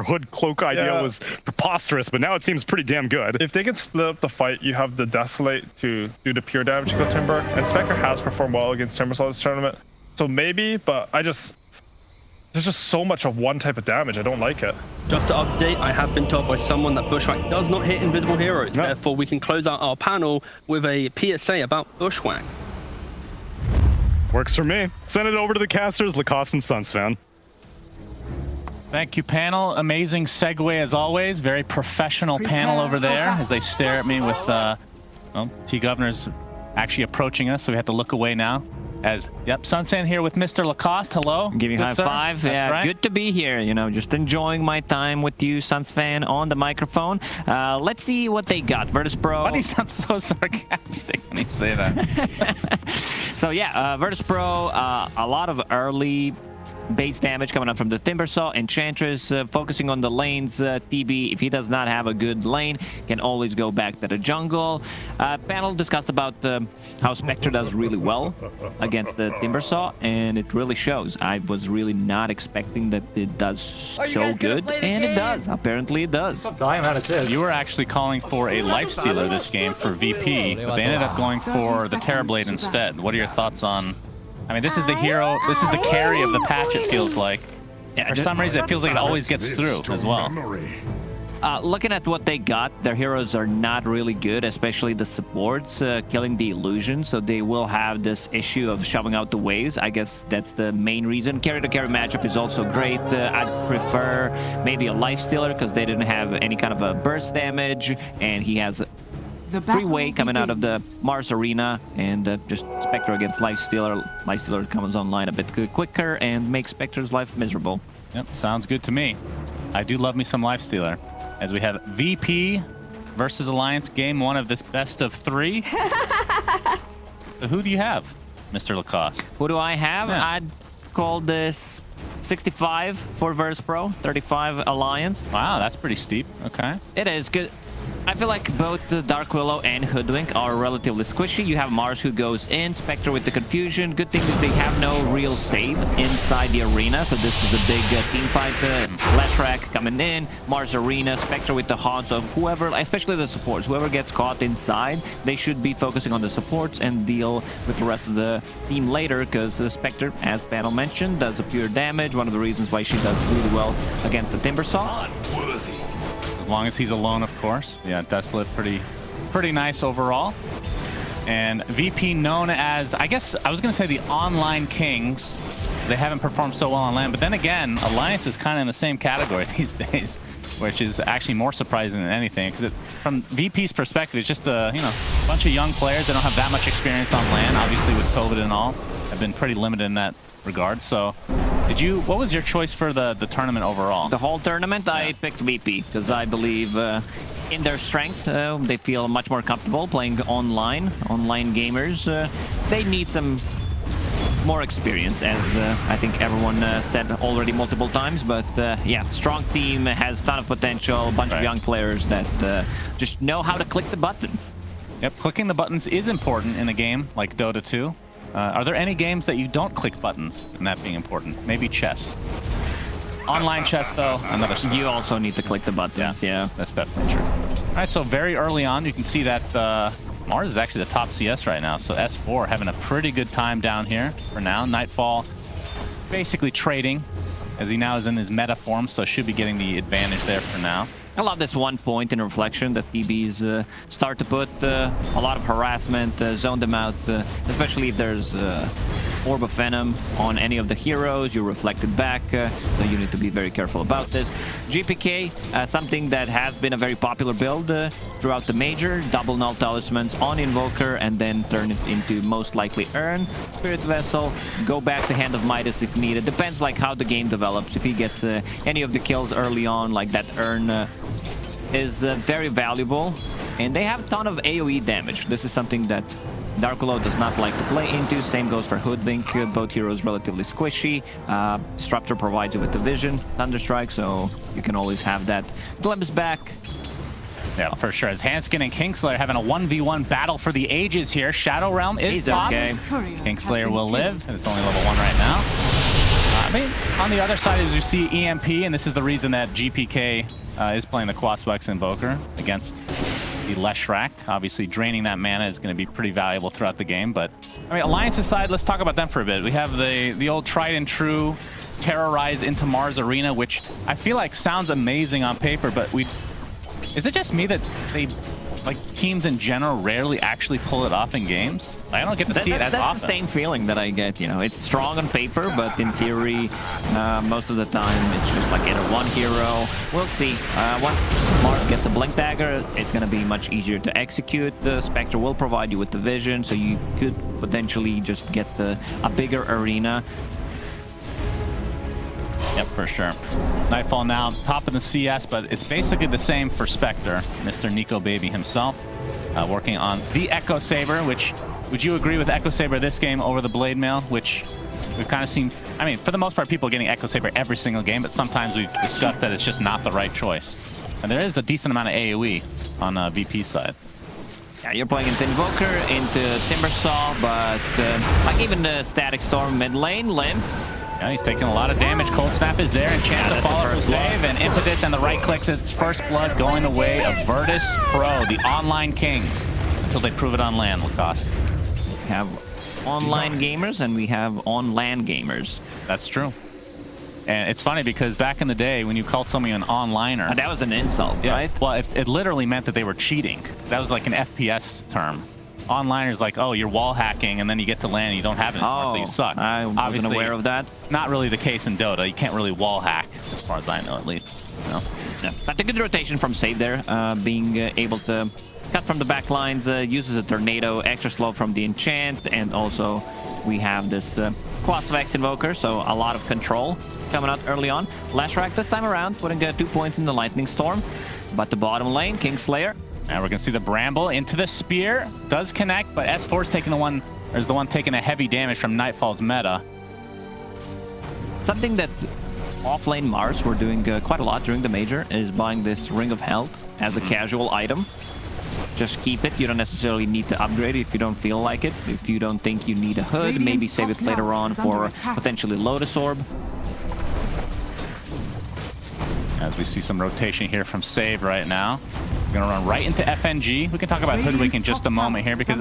hood cloak idea was preposterous, but now it seems pretty damn good. If they can split up the fight, you have the Desolate to do the pure damage to go Timber, and Spectre has performed well against Timbersaw this tournament. So maybe, but there's just so much of one type of damage, I don't like it. Just to update, I have been told by someone that Bushwhack does not hit invisible heroes. No. Therefore, we can close out our panel with a PSA about Bushwhack. Works for me. Send it over to the casters, Lacoste and Sunsfan. Thank you, panel. Amazing segue as always. Very professional panel over there as they stare at me with, well, T-Governor's actually approaching us, so we have to look away now. As, yep, Sunsan here with Mr. Lacoste. Hello. Giving high five. Yeah, right. Good to be here. You know, just enjoying my time with you, Sunsfan, on the microphone. Let's see what they got. Virtus Pro. Why do you sound so sarcastic when you say that? So yeah, Virtus Pro, a lot of early base damage coming up from the Timbersaw. Enchantress focusing on the lanes. TB, if he does not have a good lane, can always go back to the jungle. Panel discussed about how Spectre does really well against the Timbersaw, and it really shows. I was really not expecting that it does so good, and it does. Apparently it does. You were actually calling for a Lifestealer this game for VP, but they ended up going for the Terrorblade instead. What are your thoughts on... I mean, this is the hero, this is the carry of the patch, it feels like. Yeah, for some reason, it feels like it always gets through as well. Looking at what they got, their heroes are not really good, especially the supports, killing the illusion, so they will have this issue of shoving out the waves. I guess that's the main reason. Carry-to-carry matchup is also great. I'd prefer maybe a Lifestealer because they didn't have any kind of a burst damage, and he has freeway coming out of the Mars Arena, and just Spectre against Lifestealer. Lifestealer comes online a bit quicker and makes Spectre's life miserable. Yep, sounds good to me. I do love me some Lifestealer. As we have VP versus Alliance, game one of this best of 3. So who do you have, Mr. Lacoste? Who do I have? Yeah. I'd call this 65 for Virtus Pro, 35 Alliance. Wow, that's pretty steep. Okay. It is good. I feel like both the Dark Willow and Hoodwink are relatively squishy. You have Mars who goes in, Spectre with the confusion. Good thing is they have no real save inside the arena, so this is a big team fight. Leshrac coming in, Mars Arena, Spectre with the haunt, so whoever, especially the supports, whoever gets caught inside, they should be focusing on the supports and deal with the rest of the team later, because Spectre, as panel mentioned, does a pure damage, one of the reasons why she does really well against the Timbersaw. As long as he's alone, of course. Yeah, Desolate pretty nice overall. And VP known as, I guess I was going to say the online kings. They haven't performed so well on land, but then again, Alliance is kind of in the same category these days, which is actually more surprising than anything. Because from VP's perspective, it's just a bunch of young players. They don't have that much experience on land, obviously with COVID and all. Have been pretty limited in that regard. So what was your choice for the tournament overall? The whole tournament, yeah. I picked VP because I believe in their strength. They feel much more comfortable playing online gamers. They need some more experience, as I think everyone said already multiple times. But yeah, strong team, has a ton of potential, a bunch of young players that just know how to click the buttons. Yep, clicking the buttons is important in a game like Dota 2. Are there any games that you don't click buttons, and that being important? Maybe chess. Online chess, though, another story. You also need to click the buttons, yeah. That's definitely true. All right, so very early on, you can see that Mars is actually the top CS right now, so S4 having a pretty good time down here for now. Nightfall basically trading, as he now is in his meta form, so should be getting the advantage there for now. I love this 1 point in reflection that TBs start to put a lot of harassment, zone them out, especially if there's Orb of Venom on any of the heroes. You reflect it back, so you need to be very careful about this. GPK, something that has been a very popular build throughout the major. Double null talismans on Invoker and then turn it into most likely Urn. Spirit Vessel, go back to Hand of Midas if needed. Depends like how the game develops. If he gets any of the kills early on, like that Urn is very valuable. And they have a ton of AoE damage. This is something that Dark Willow does not like to play into. Same goes for Hoodwink. Both heroes relatively squishy. Disruptor provides you with the vision, Thunderstrike, so you can always have that glimpse back. Yeah, for sure. As Hanskin and Kingslayer having a 1v1 battle for the ages here. Shadow Realm is top. Okay. Kingslayer will live. It's only level 1 right now. I mean, on the other side is you see EMP, and this is the reason that GPK is playing the gpk Invoker against the Leshrac. Obviously, draining that mana is going to be pretty valuable throughout the game. But, I mean, Alliance aside, let's talk about them for a bit. We have the old tried and true Terrorize into Mars Arena, which I feel like sounds amazing on paper, but is it just me that teams in general rarely actually pull it off in games? I don't get to see it as often. That's the same feeling that I get, you know. It's strong on paper, but in theory, most of the time, it's just like either one hero. We'll see. Once Mars gets a Blink Dagger, it's going to be much easier to execute. The Spectre will provide you with the vision, so you could potentially just get a bigger arena. Yep, for sure. Nightfall now top of the CS, but it's basically the same for Spectre. Mr. Nico Baby himself working on the Echo Saber, which, would you agree with Echo Saber this game over the Blade Mail, which we've kind of seen, I mean, for the most part, people getting Echo Saber every single game, but sometimes we've discussed that it's just not the right choice. And there is a decent amount of AoE on VP side. Yeah, you're playing into Invoker, into Timbersaw, but like even the Static Storm mid lane, Limp. Yeah, he's taking a lot of damage. Cold Snap is there, and chance to follow the save, and Impetus and the right clicks. It's first blood going the way of Virtus Pro, the online kings, until they prove it on land, Lacoste. We have online gamers and we have on-land gamers. That's true. And it's funny because back in the day, when you called somebody an onliner, that was an insult, right? Well, it literally meant that they were cheating. That was like an FPS term. Onliners like, oh, you're wall hacking, and then you get to land and you don't have it anymore, so you suck. I wasn't Obviously, aware of that. Not really the case in Dota. You can't really wall hack, as far as I know, at least. You know? Yeah. But a good rotation from Save there, being able to cut from the back lines, uses a Tornado, extra slow from the enchant, and also we have this gpk Invoker, so a lot of control coming out early on. Leshrac this time around, putting 2 points in the Lightning Storm, but the bottom lane, Kingslayer. And we're gonna see the Bramble into the spear. Does connect, but S4 is taking the one taking a heavy damage from Nightfall's meta. Something that offlane Mars were doing quite a lot during the major is buying this Ring of Health as a casual item. Just keep it. You don't necessarily need to upgrade it if you don't feel like it. If you don't think you need a hood, maybe save it later on for potentially Lotus Orb. As we see some rotation here from Save right now. We're going to run right into FNG. We can talk about Hoodwink in just a moment here because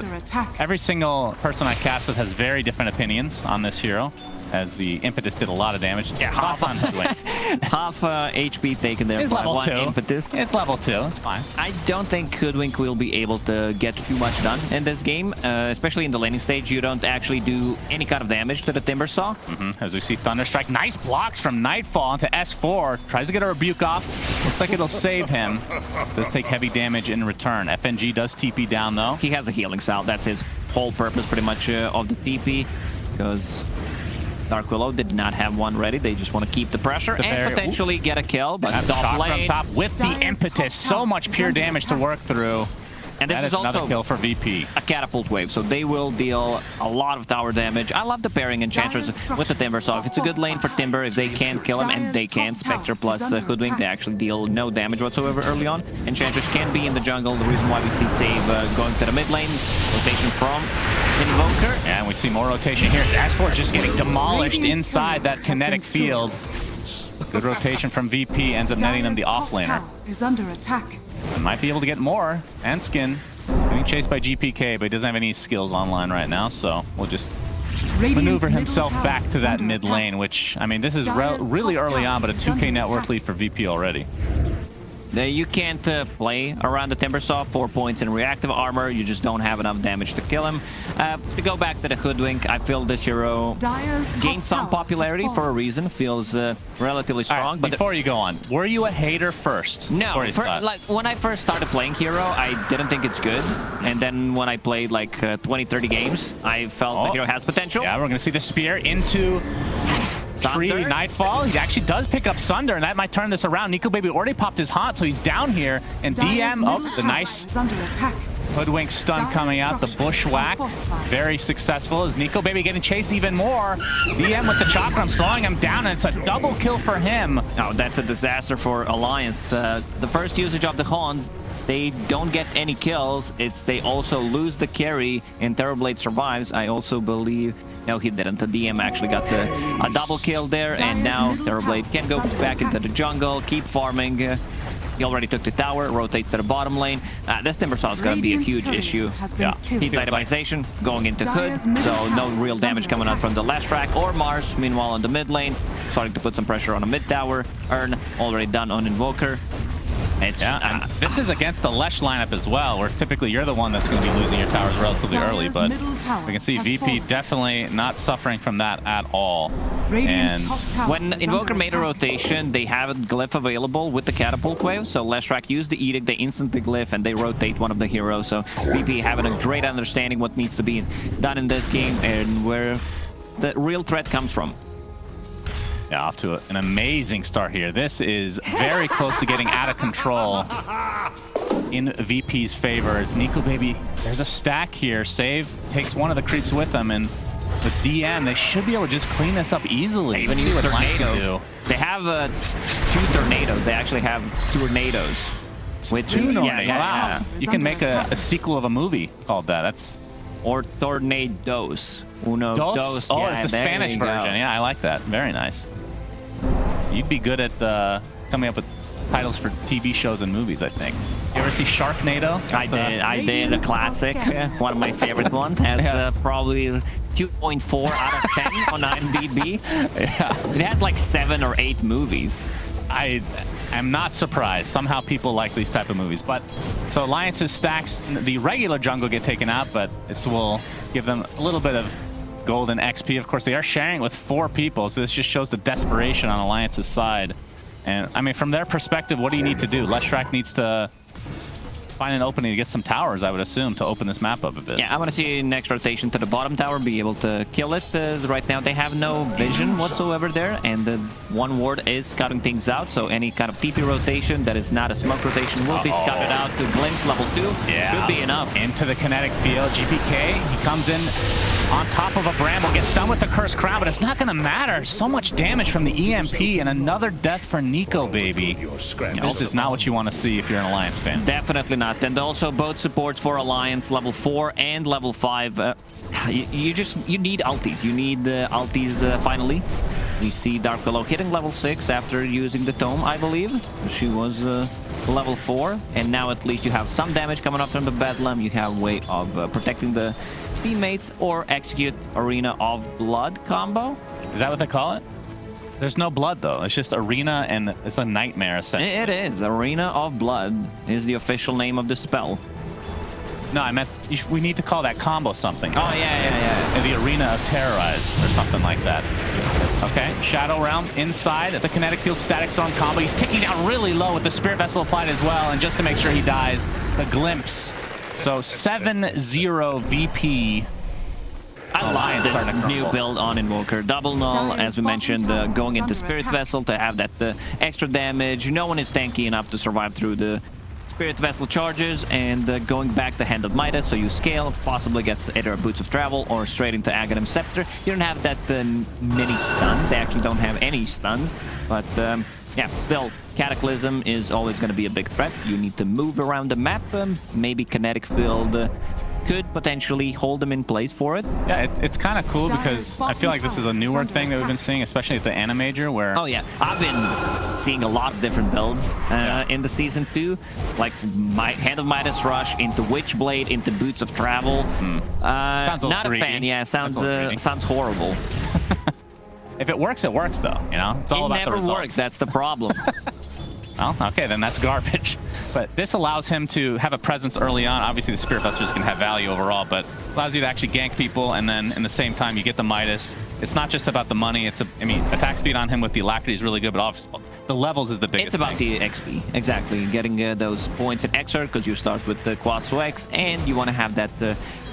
every single person I cast with has very different opinions on this hero, as the Impetus did a lot of damage. Yeah, half on Hoodwink. Half HP taken there by level one 2. Impetus. It's level 2. It's fine. I don't think Hoodwink will be able to get too much done in this game, especially in the laning stage. You don't actually do any kind of damage to the Timbersaw. As we see Thunderstrike. Nice blocks from Nightfall into S4. Tries to get a rebuke off. Looks like it'll save him. Does take heavy damage in return. FNG does TP down, though. He has a healing salve. That's his whole purpose, pretty much, of the TP, because Dark Willow did not have one ready. They just want to keep the pressure and potentially get a kill. But top lane, from top with the Impetus. So much pure damage to work through. And this is also another kill for VP. A catapult wave, so they will deal a lot of tower damage. I love the pairing Enchantress with the Timber, so if it's a good lane for Timber, if they can't kill him, and they can, Spectre plus Hoodwink, they actually deal no damage whatsoever early on. Enchantress can be in the jungle, the reason why we see Save going to the mid lane. Rotation from Invoker. And we see more rotation here. S4 just getting demolished inside that kinetic field. Good rotation from VP, ends up netting them the offlaner. Is under attack. Might be able to get more, and Skin. Getting chased by GPK, but he doesn't have any skills online right now, so we'll just maneuver himself back to that mid lane, which, I mean, this is really early on, but a 2k net worth lead for VP already. You can't play around the Timbersaw, 4 points in reactive armor. You just don't have enough damage to kill him. To go back to the Hoodwink, I feel this hero gained some popularity for a reason. Feels relatively strong. Right, but before you go on, were you a hater first? No, like when I first started playing Hero, I didn't think it's good. And then when I played like 20, 30 games, I felt the hero has potential. Yeah, we're going to see the spear into Tree Nightfall. He actually does pick up Sunder, and that might turn this around. Nico Baby already popped his haunt, so he's down here. And DM, the nice Hoodwink stun coming out. The bushwhack, very successful. Is Nico Baby getting chased even more? DM with the chakram, slowing him down, and it's a double kill for him. Oh, that's a disaster for Alliance. The first usage of the haunt, they don't get any kills. They also lose the carry, and Terrorblade survives. I also believe No, he didn't. The DM actually got a double kill there, and now Terrorblade can go back into the jungle, keep farming. He already took the tower, rotates to the bottom lane. This Timbersaw is going to be a huge issue. Yeah, he's itemization, going into Hood, so no real damage coming out from the Leshrac or Mars. Meanwhile, on the mid lane, starting to put some pressure on the mid tower. Earn already done on Invoker. And this is against the Lesh lineup as well, where typically you're the one that's going to be losing your towers relatively early, but we can see VP definitely not suffering from that at all. And when Invoker made a rotation, they have a glyph available with the catapult wave, so Leshrac used the edict, they instantly glyph, and they rotate one of the heroes, so VP having a great understanding what needs to be done in this game and where the real threat comes from. Yeah, off to an amazing start here. This is very close to getting out of control in VP's favor. As Nico Baby, there's a stack here. Save takes one of the creeps with them, and with DM, they should be able to just clean this up easily. Even use tornado. They have 2 tornadoes. They actually have tornadoes. With 2 tornadoes. Wow. You can make a sequel of a movie called that. That's or tornadoes. Uno, dos. Oh, yeah, it's the Spanish version. Yeah, I like that. Very nice. You'd be good at coming up with titles for TV shows and movies, I think. You ever see Sharknado? I did. A classic. One of my favorite ones. Has probably 2.4 out of 10 on IMDb. Yeah. It has like 7 or 8 movies. I am not surprised. Somehow people like these type of movies. But so Alliance's stacks, the regular jungle get taken out, but this will give them a little bit of golden XP. Of course, they are sharing with 4 people, so this just shows the desperation on Alliance's side. And I mean, from their perspective, what do you need to do? Leshrac needs to find an opening to get some towers, I would assume, to open this map up a bit. Yeah, I want to see next rotation to the bottom tower, be able to kill it. Right now, they have no vision whatsoever there, and the one ward is scouting things out, so any kind of TP rotation that is not a smoke rotation will be scouted out to glimpse level 2. Yeah. Should be enough. Into the kinetic field. GPK, he comes in on top of a Bramble, gets stunned with the Cursed Crown, but it's not going to matter. So much damage from the EMP, and another death for Nico Baby. This is not what you want to see if you're an Alliance fan. Definitely not. And also both supports for Alliance, level 4 and level 5. You need ultis. You need ultis finally. We see Dark Willow hitting level 6 after using the Tome, I believe. She was level 4. And now at least you have some damage coming up from the Bedlam. You have a way of protecting the teammates or execute Arena of Blood combo. Is that what they call it? There's no blood, though. It's just Arena, and it's a nightmare, essentially. It is. Arena of Blood is the official name of the spell. No, I meant we need to call that combo something. Oh, yeah. The Arena of Terrorize, or something like that. Okay, Shadow Realm inside the Kinetic Field Static Storm combo. He's ticking down really low with the Spirit Vessel applied as well, and just to make sure he dies, the Glimpse. So 7-0 VP. I love this new build on Invoker. Double null, as we mentioned, going into Spirit Vessel to have that extra damage. No one is tanky enough to survive through the Spirit Vessel charges, and going back to Hand of Midas, so you scale, possibly gets either a Boots of Travel or straight into Aghanim Scepter. You don't have that many stuns. They actually don't have any stuns, but yeah, still, Cataclysm is always going to be a big threat. You need to move around the map. Maybe Kinetic Field could potentially hold them in place for it. Yeah, it's kind of cool because I feel like this is a newer thing that we've been seeing, especially at the Animajor, where... Oh yeah, I've been seeing a lot of different builds in the Season 2. Like Hand of Midas Rush into Witchblade, into Boots of Travel. Sounds not greedy. a fan, yeah, sounds horrible. If it works, it works, though, you know? It's all about the results. It never works, that's the problem. Well, okay, then that's garbage. But this allows him to have a presence early on. Obviously, the Spirit Vessel is going to have value overall, but allows you to actually gank people, and then in the same time, you get the Midas. It's not just about the money. I mean, attack speed on him with the Alacrity is really good, but obviously, the levels is the biggest It's about the XP, exactly. Getting those points in Exarch, because you start with the Quas X, and you want to have that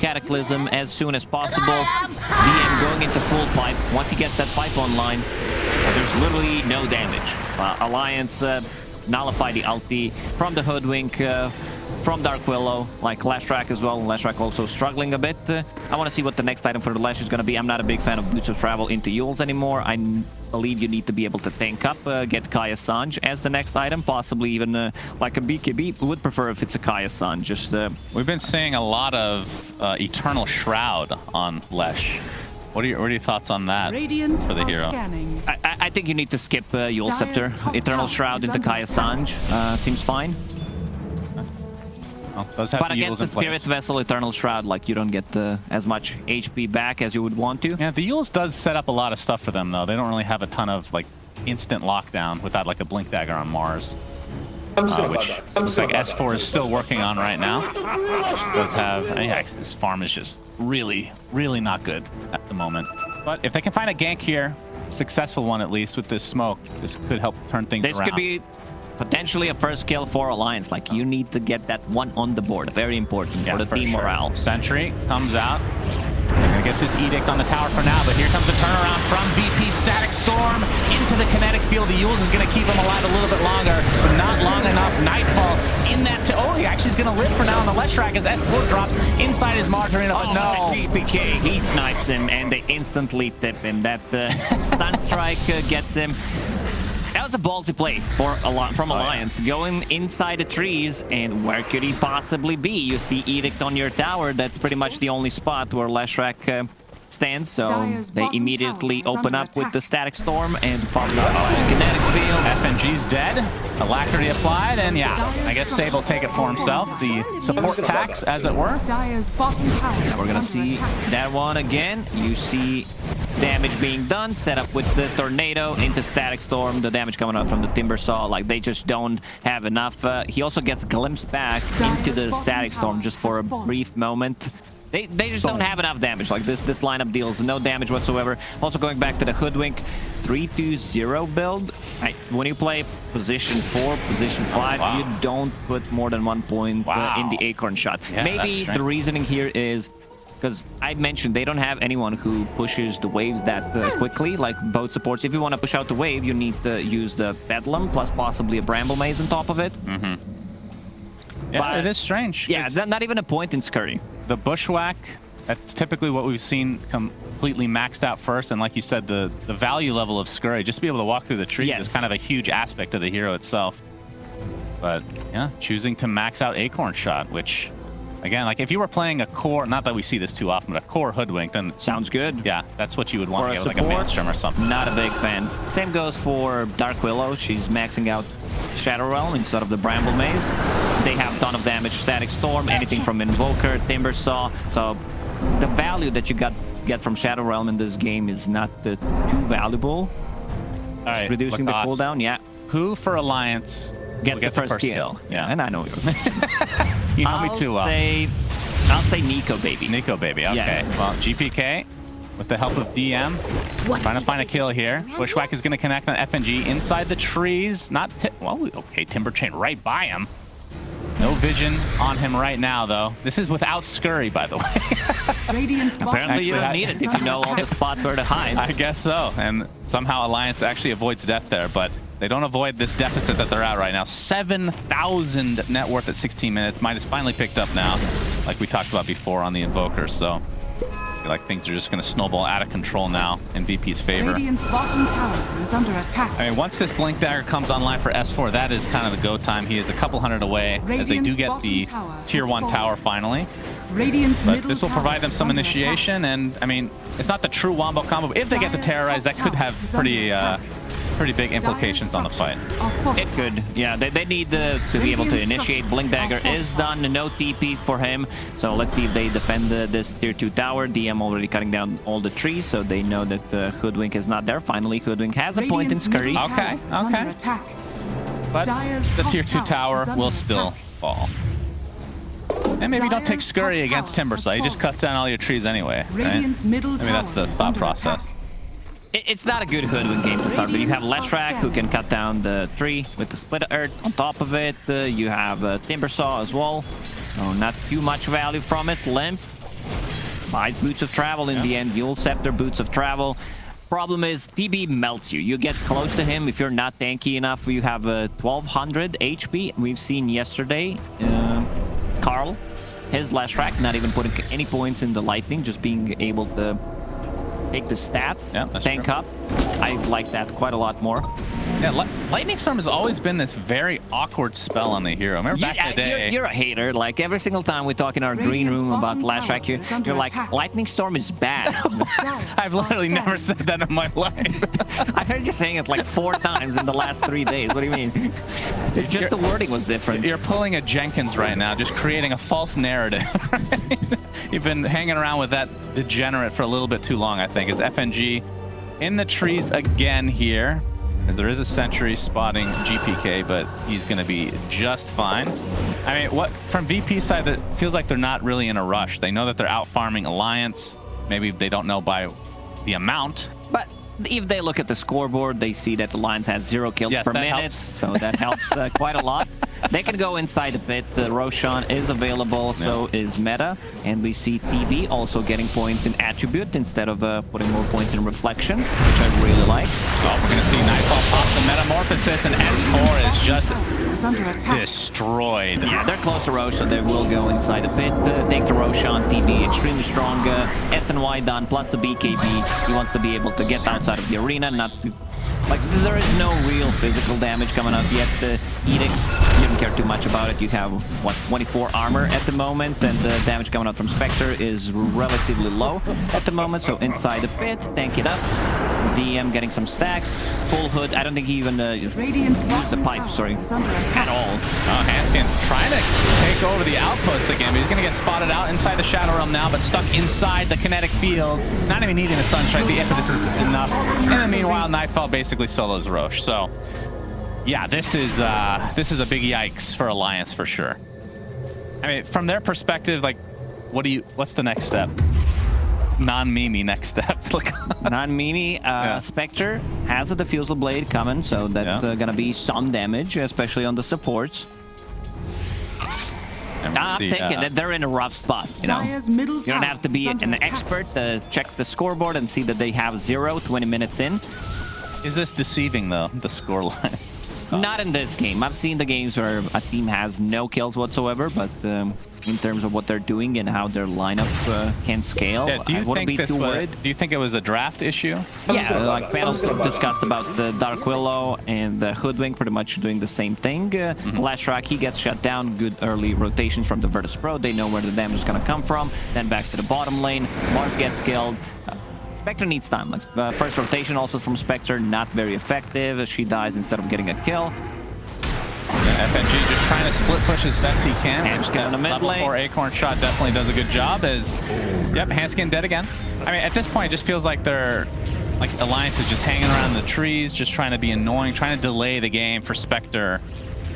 Cataclysm as soon as possible. DM going into full pipe. Once he gets that pipe online, there's literally no damage. Alliance nullify the ulti from the Hoodwink, from Dark Willow, like Leshrac as well. Leshrac also struggling a bit. I want to see what the next item for the Lesh is going to be. I'm not a big fan of Boots of Travel into Yules anymore. I believe you need to be able to tank up, get Kaya Sanj as the next item, possibly even like a BKB. Would prefer if it's a Kaya Sanj. Just we've been seeing a lot of Eternal Shroud on Lesh, What are your thoughts on that Radiant for the are hero? scanning. I think you need to skip Yule Scepter. Dire's top Eternal tower Shroud is into under Kaya attack. Sanj seems fine. Well, those have But the against Yules the in place. Spirit Vessel Eternal Shroud, like, you don't get as much HP back as you would want to. Yeah, the Yules does set up a lot of stuff for them, though. They don't really have a ton of, like, instant lockdown without, like, a Blink Dagger on Mars. Which looks like S4 is still working on right now. Does have... yeah, this farm is just really, really not good at the moment. But if they can find a gank here, a successful one at least, with this smoke, this could help turn things around. This could be potentially a first kill for Alliance. Like, you need to get that one on the board. Very important for the team morale. Sentry comes out. They're going to get this Edict on the tower for now, but here comes the turnaround from VP. Static Storm into the kinetic field. The Yules is going to keep him alive a little bit longer, but not long enough. Nightfall in that... oh, he actually is going to live for now on the Leshrac as S4 drops inside his Margarina, but no. gpk, he snipes him, and they instantly tip him. That stun strike gets him. That was a ballsy play from Alliance. Going inside the trees, and where could he possibly be? You see Edict on your tower. That's pretty much the only spot where Leshrac stands, so they immediately open up with the Static Storm and follow up by the kinetic field. FNG's dead. Alacrity applied, and yeah, I guess Save will take it for himself. The support tax, as it were. Dire's bottom tower. Now we're gonna see that one again. You see damage being done, set up with the Tornado into Static Storm, the damage coming out from the Timber Saw, like, they just don't have enough. He also gets glimpsed back into the Static Storm just for a brief moment. They just don't have enough damage. Like, this lineup deals no damage whatsoever. Also going back to the Hoodwink 3-2-0 build. When you play position 4, position 5, you don't put more than 1 point in the Acorn shot. Yeah, maybe the reasoning here is because I mentioned they don't have anyone who pushes the waves that quickly, like both supports. If you want to push out the wave, you need to use the Bedlam plus possibly a Bramble Maze on top of it. Yeah, But it is strange. yeah, it's not even a point in Scurry. The Bushwhack, that's typically what we've seen completely maxed out first. And like you said, the value level of Scurry, just to be able to walk through the trees is kind of a huge aspect of the hero itself. But yeah, choosing to max out Acorn Shot, which, again, like if you were playing a core, not that we see this too often, but a core Hoodwink, then Sounds good. yeah, that's what you would want For to a get with like a support, Maelstrom or something. Not a big fan. Same goes for Dark Willow. She's maxing out Shadow Realm instead of the Bramble Maze. They have a ton of damage. Static Storm, anything from Invoker, Timber Saw. So the value that you get from Shadow Realm in this game is not too valuable. All right, Reducing the Lacoste. cooldown, yeah. Who for Alliance Gets will the get first kill. Yeah, And I know you. you know me too well. I'll say Nico, baby. Nico, baby. Okay. Yeah. Well, GPK, with the help of DM, trying to find a kill here. Bushwhack is going to connect on FNG inside the trees. Not well. Okay, Timber Chain right by him. No vision on him right now, though. This is without Scurry, by the way. Radiant's bottom Apparently you tower don't need it is if you under know all the attack. spots where to hide. I guess so. And somehow Alliance actually avoids death there, but they don't avoid this deficit that they're at right now. 7,000 net worth at 16 minutes. Mine is finally picked up now, like we talked about before on the Invoker. So I feel like things are just going to snowball out of control now in VP's favor. Radiant's bottom tower is under attack. I mean, once this Blink Dagger comes online for S4, that is kind of the go time. He is a couple hundred away as they do get the tier 1 tower finally. Radiant's But middle this will tower provide them is some under initiation, and I mean, it's not the true wombo combo, but if they get the Terrorize, that could have pretty big implications on the fight. It could. Yeah, they need to be able to initiate. Blink Dagger is done. No TP for him. So let's see if they defend this tier 2 tower. DM already cutting down all the trees, so they know that Hoodwink is not there. Finally, Hoodwink has a point in Scurry. Okay, okay. But the tier 2 tower will still fall. And maybe don't take Scurry against Timbersaw. He just cuts down all your trees anyway. Right? Maybe that's the thought process. It's not a good Hoodwink game to start, but you have Leshrac who can cut down the tree with the Split Earth on top of it. You have Timber Saw as well. So not too much value from it. Limp buys Boots of Travel in the end. Yule Scepter, Boots of Travel. Problem is, DB melts you. You get close to him. If you're not tanky enough, you have 1200 HP. We've seen yesterday Carl, his Leshrac, not even putting any points in the Lightning, just being able to take the stats, tank up. I like that quite a lot more. Yeah, Lightning Storm has always been this very awkward spell on the hero. Remember back in the day? You're a hater. Like every single time we talk in our green Radiant's room about bottom Leshrac, tower is under you're like, attack. Lightning Storm is bad. I've literally never said that in my life. I heard you saying it like 4 times in the last 3 days. What do you mean? It's just the wording was different. You're pulling a Jenkins right now, just creating a false narrative. You've been hanging around with that degenerate for a little bit too long, I think. It's FNG in the trees again here, as there is a sentry spotting GPK, but he's going to be just fine. I mean, what from VP side, that feels like they're not really in a rush. They know that they're out farming Alliance. Maybe they don't know by the amount. But if they look at the scoreboard, they see that the Lions has 0 kills per that minute, helps. so that helps quite a lot. They can go inside a bit. Roshan is available, so is Meta. And we see TB also getting points in Attribute instead of putting more points in Reflection, which I really like. Oh, we're going to see Nightfall pop the Metamorphosis, and S4 is just Is under attack. destroyed. Yeah, they're close to Rosh, so they will go inside a bit. Take the Roshan, TB, extremely strong. SNY done, plus the BKB. He wants to be able to get outside of the arena, not to... Like, there is no real physical damage coming out yet. Edict, you don't care too much about it. You have, what, 24 armor at the moment, and the damage coming out from Spectre is relatively low at the moment, so inside a bit, tank it up. DM getting some stacks. Full hood, I don't think he even Radiant's used the bottom pipe, tower sorry, is under at attack. all. Hanskin trying to take over the outpost again, but he's going to get spotted out inside the Shadow Realm now, but stuck inside the kinetic field. Not even needing the Sunstrike. The impetus is enough. And then meanwhile, Nightfall basically solos Roche. So, yeah, this is a big yikes for Alliance for sure. I mean, from their perspective, like, what's the next step? Non-Mimi next step. Non-Mimi, Spectre has a Diffusal Blade coming, so that's gonna be some damage, especially on the supports. I'm thinking that they're in a rough spot, you know. Dire's middle You don't tower have to be is under an attack. expert to check the scoreboard and see that they have 0 20 minutes in. Is this deceiving, though, the scoreline? Not in this game. I've seen the games where a team has no kills whatsoever, but in terms of what they're doing and how their lineup can scale, Yeah, do you I wouldn't think be too worried. Do you think it was a draft issue? Yeah, like panels discussed about the Dark Willow and the Hoodwink pretty much doing the same thing. Leshrac, he gets shut down. Good early rotations from the Virtus Pro. They know where the damage is going to come from. Then back to the bottom lane. Mars gets killed. Spectre needs time. Like, first rotation also from Spectre, not very effective. She dies instead of getting a kill. FNG just trying to split push as best he can. Hanskin on the mid Level lane. 4 Acorn shot definitely does a good job as... Yep, Hanskin dead again. I mean, at this point, it just feels like they're... Like, Alliance is just hanging around the trees, just trying to be annoying, trying to delay the game for Spectre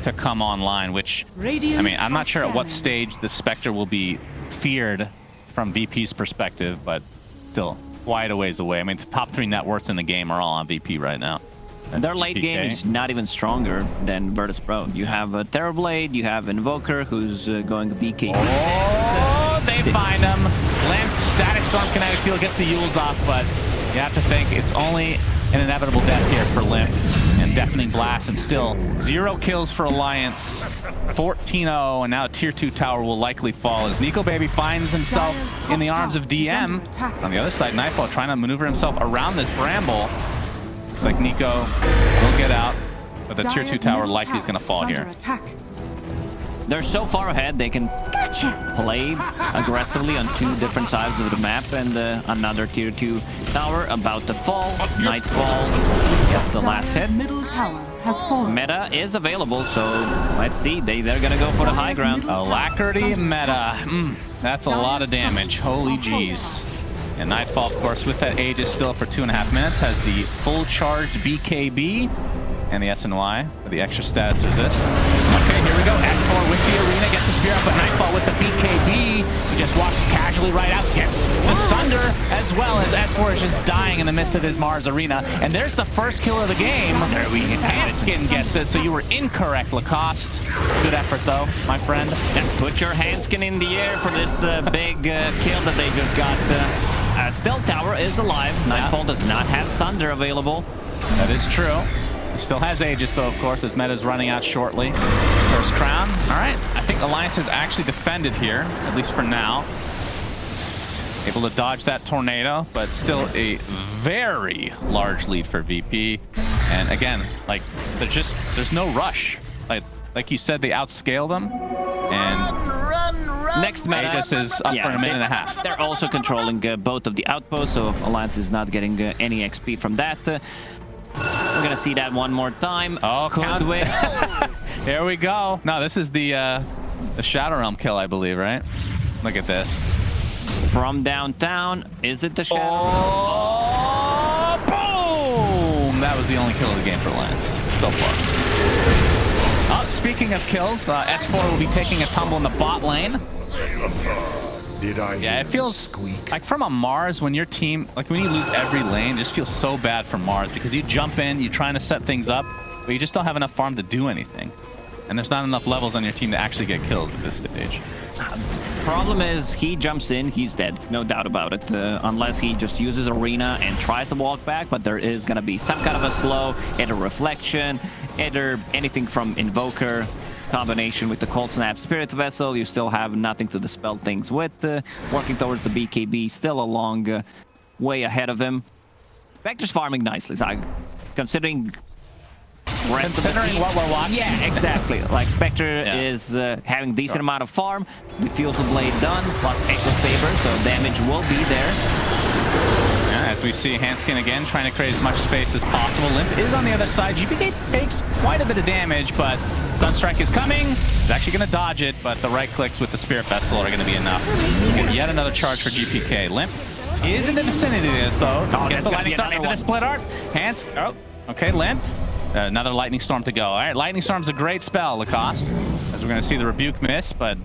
to come online, which... I mean, I'm not sure at what stage the Spectre will be feared from VP's perspective, but still quite a ways away. I mean, the top 3 net worths in the game are all on VP right now. Their late game is not even stronger than Virtus Pro. You have Terrorblade, you have Invoker, who's going to BKB. Oh, they find him. Limp, Static Storm, Kinetic Field gets the Yules off, but you have to think it's only an inevitable death here for Limp. And Deafening Blast, and still 0 kills for Alliance. 14-0, and now Tier 2 tower will likely fall as Nico Baby finds himself in the arms of DM. On the other side, Nightfall trying to maneuver himself around this Bramble. Looks like Nico will get out, but the Tier 2 tower likely is going to fall here. They're so far ahead, they can play aggressively on 2 different sides of the map, and another Tier 2 tower about to fall. Nightfall gets the last hit. Middle tower has fallen. Meta is available, so let's see. They're going to go for the high ground. Alacrity meta. That's a lot of damage. Holy jeez. And Nightfall, of course, with that Aegis still for 2.5 minutes, has the full charged BKB and the SNY for the extra status resist. Okay, here we go. S4 with the arena, gets the spear up, but Nightfall with the BKB. He just walks casually right out, gets the Sunder, as well as S4 is just dying in the midst of his Mars arena. And there's the first kill of the game. There we go. Hanskin gets it, so you were incorrect, Lacoste. Good effort, though, my friend. And put your Hanskin in the air for this big kill that they just got. Still, tower is alive. Nightfall does not have Sunder available. That is true. He still has Aegis, though, of course, as meta's running out shortly. First crown. All right. I think Alliance has actually defended here, at least for now. Able to dodge that tornado, but still a very large lead for VP. And again, like there's no rush. Like you said, they outscale them, and Next meta Vegas is up for a minute and a half. They're also controlling both of the outposts, so Alliance is not getting any XP from that. We're gonna see that one more time. Oh, could win. Here we go. No, this is the Shadow Realm kill, I believe, right? Look at this. From downtown, is it the Shadow? Oh, boom! That was the only kill of the game for Alliance so far. Speaking of kills, S4 will be taking a tumble in the bot lane. Yeah, it feels like from a Mars when your team, like when you lose every lane, it just feels so bad for Mars because you jump in, you're trying to set things up, but you just don't have enough farm to do anything. And there's not enough levels on your team to actually get kills at this stage. Problem is, he jumps in, he's dead, no doubt about it. Unless he just uses Arena and tries to walk back, but there is going to be some kind of a slow, either reflection, either anything from Invoker, combination with the Cold Snap Spirit Vessel. You still have nothing to dispel things with. Working towards the BKB, still a long way ahead of him. Spectre's farming nicely, so considering what we're watching. Yeah, exactly. Like Spectre is having decent amount of farm, Diffusal Blade done, plus Echo Saber, so damage will be there. Yeah, as we see Hanskin again trying to create as much space as possible. Limp is on the other side. gpk takes quite a bit of damage, but Sunstrike is coming. He's actually going to dodge it, but the right clicks with the Spirit Vessel are going to be enough. And yet another charge for gpk. Limp is in the vicinity of this, though. Gets the Lightning Storm into the Split Art. Hans, oh, okay, Limp. Another Lightning Storm to go. All right, Lightning Storm's a great spell, Lacoste, as we're going to see the Rebuke miss, but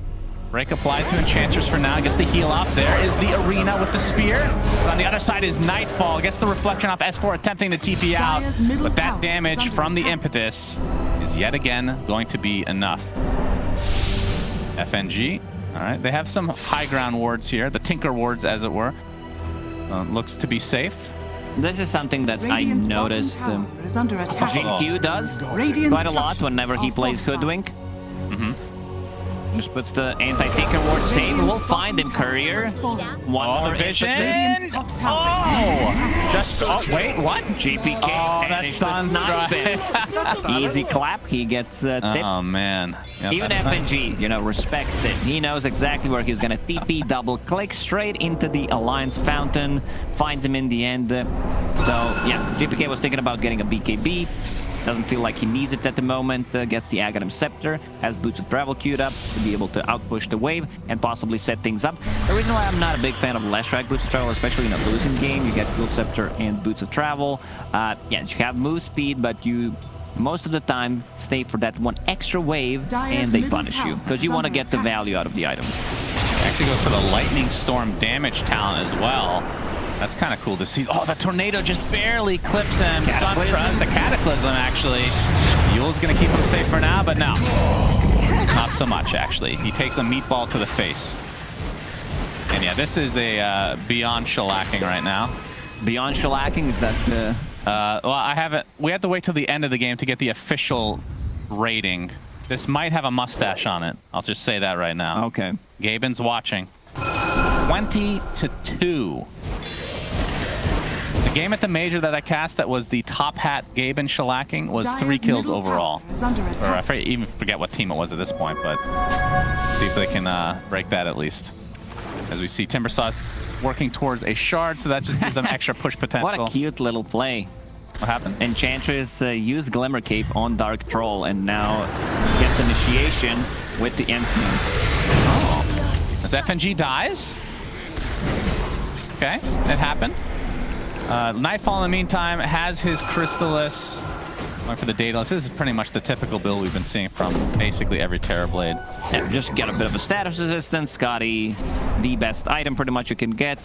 break applied to Enchantress for now. Gets the heal off. There is the Arena with the Spear. But on the other side is Nightfall. Gets the Reflection off S4, attempting to TP out. But that damage from the Impetus is yet again going to be enough. FNG. All right, they have some high ground wards here. The Tinker wards, as it were. Looks to be safe. This is something that I noticed GQ does quite a lot whenever he plays Hoodwink. Just puts the anti-tinker ward safe. We'll find him, Courier. One more vision. Oh! Just, wait, what? gpk. Oh, that's Sunstrike. Easy clap. He gets tipped. Oh, man. Yeah, even FNG, you know, respect it. He knows exactly where he's going to TP, double click straight into the Alliance Fountain. Finds him in the end. So, yeah, gpk was thinking about getting a BKB. Doesn't feel like he needs it at the moment. Gets the Aghanim Scepter, has Boots of Travel queued up to be able to outpush the wave and possibly set things up. The reason why I'm not a big fan of Leshrac Boots of Travel, especially in a losing game, you get Cool Scepter and Boots of Travel. Yeah, you have move speed, but you most of the time stay for that one extra wave and they punish you because you want to get the value out of the item. Actually goes for the Lightning Storm damage talent as well. That's kind of cool to see. Oh, the Tornado just barely clips him. The Cataclysm, actually. Yule's going to keep him safe for now, but no. Not so much, actually. He takes a meatball to the face. And yeah, this is a beyond shellacking right now. Beyond shellacking? Is that the... well, I haven't... We have to wait till the end of the game to get the official rating. This might have a mustache on it. I'll just say that right now. Okay. Gaben's watching. 20-2. The game at the major that I cast that was the top hat Gaben shellacking was 3 kills overall. Or I even forget what team it was at this point, but see if they can break that at least. As we see Timbersauce working towards a shard, so that just gives them extra push potential. What a cute little play. What happened? Enchantress used Glimmer Cape on Dark Troll and now gets initiation with the Instant. Oh. As FNG dies. Okay, it happened. Nightfall, in the meantime, has his Crystallis. Going for the Daedalus. This is pretty much the typical build we've been seeing from basically every Terrorblade. Yeah, just get a bit of a status resistance. Scotty, the best item pretty much you can get.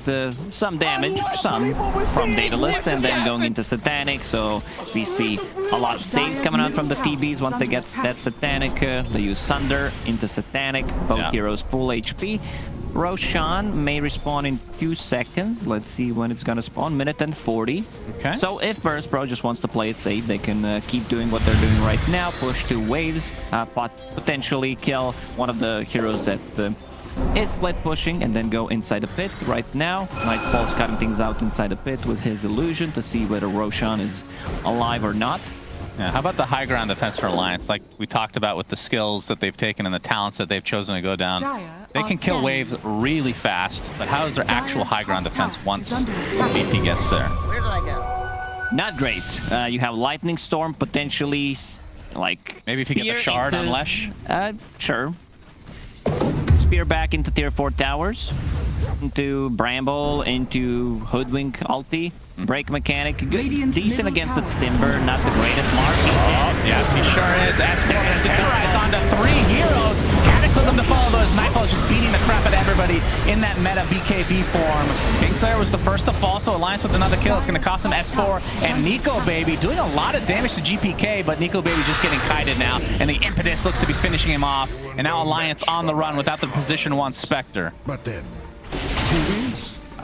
Some damage, some from Daedalus, and then going into Satanic. So we see a lot of saves coming out from the TBs once they get that Satanic. They use Sunder into Satanic. Both heroes full HP. Roshan may respawn in 2 seconds. Let's see when it's gonna spawn. Minute and 40. Okay. So if Burst Pro just wants to play it safe, they can keep doing what they're doing right now. Push 2 waves, potentially kill one of the heroes that is split pushing and then go inside the pit right now. Nightfall's cutting things out inside the pit with his illusion to see whether Roshan is alive or not. Yeah, how about the high ground defense for Alliance? Like we talked about with the skills that they've taken and the talents that they've chosen to go down. They can kill waves really fast, but how is their actual high ground defense once VP gets there? Where did I go? Not great. You have Lightning Storm potentially, like... Maybe if you get the shard on Lesh? Sure. Spear back into tier 4 towers. Into Bramble, into Hoodwink ulti. Break mechanic, good, decent against the Timber, not the greatest mark. Yeah, he sure is. S4 gonna terrorize onto 3 heroes. Cataclysm to follow, though, as Nightfall is just beating the crap out of everybody in that meta BKB form. Kingslayer was the first to fall, so Alliance with another kill. It's going to cost him S4 and Nico Baby doing a lot of damage to GPK, but Nico Baby just getting kited now, and the impetus looks to be finishing him off. And now Alliance on the run without the position 1 Spectre. But then,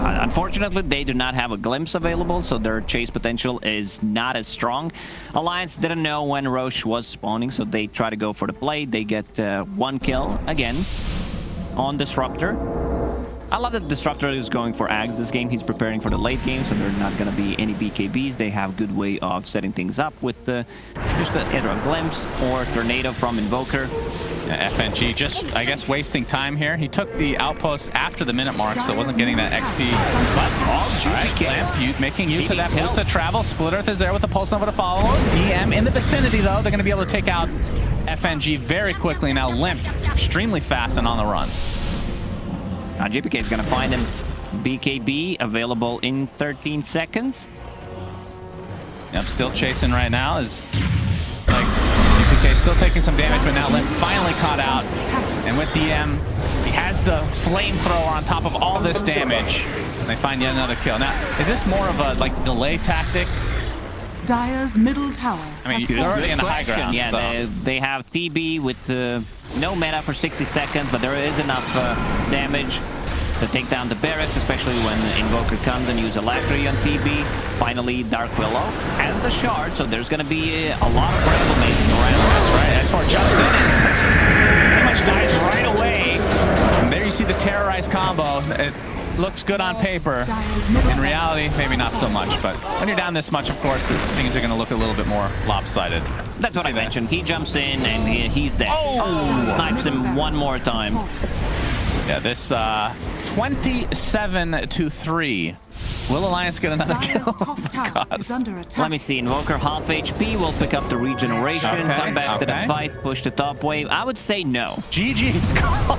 Unfortunately, they do not have a glimpse available, so their chase potential is not as strong. Alliance didn't know when Roche was spawning, so they try to go for the play. They get 1 kill again on Disruptor. I love that Disruptor is going for Ags this game. He's preparing for the late game, so there's not going to be any BKBs. They have a good way of setting things up with just either a Glimpse or Tornado from Invoker. Yeah, FNG just, I guess, wasting time here. He took the outpost after the minute mark, so wasn't getting that XP. But all right, Lamp making use of that boost to travel. Split Earth is there with the Pulse Nova to follow. DM in the vicinity, though. They're going to be able to take out FNG very quickly. Now Limp, extremely fast and on the run. Now gpk is going to find him. BKB available in 13 seconds. Yep, still chasing right now. Is like gpk still taking some damage, but now Limp finally caught out. And with DM, he has the flamethrower on top of all this damage. They find yet another kill. Now, is this more of a like delay tactic? Dire's middle tower. I mean, has you're already in the high Question. ground. Yeah, so. they have TB with no meta for 60 seconds, but there is enough damage to take down the barracks, especially when Invoker comes and uses Alacrity on TB. Finally, Dark Willow has the shard, so there's going to be a lot of Bramble mazing around. That's right. S4 jumps in and pretty much dies right away. And there you see the terrorized combo. It looks good on paper. In reality, maybe not so much. But when you're down this much, of course, things are going to look a little bit more lopsided. That's what I mentioned. He jumps in and he's dead. Oh! Snipes him one more time. Yeah, this 27-3. Will Alliance get another kill? Top tower is under attack. Let me see. Invoker half HP will pick up the regeneration, come back to the fight, push the top wave. I would say no. GG's call.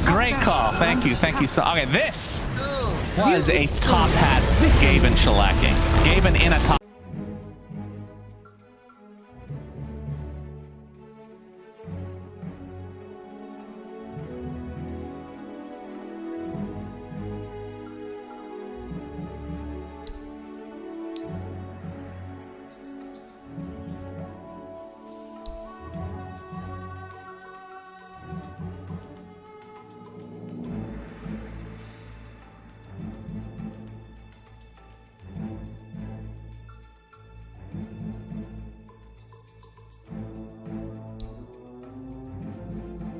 Great call. Thank you. Thank you. So, okay, this was a top hat Gaben shellacking. Gaben in a top.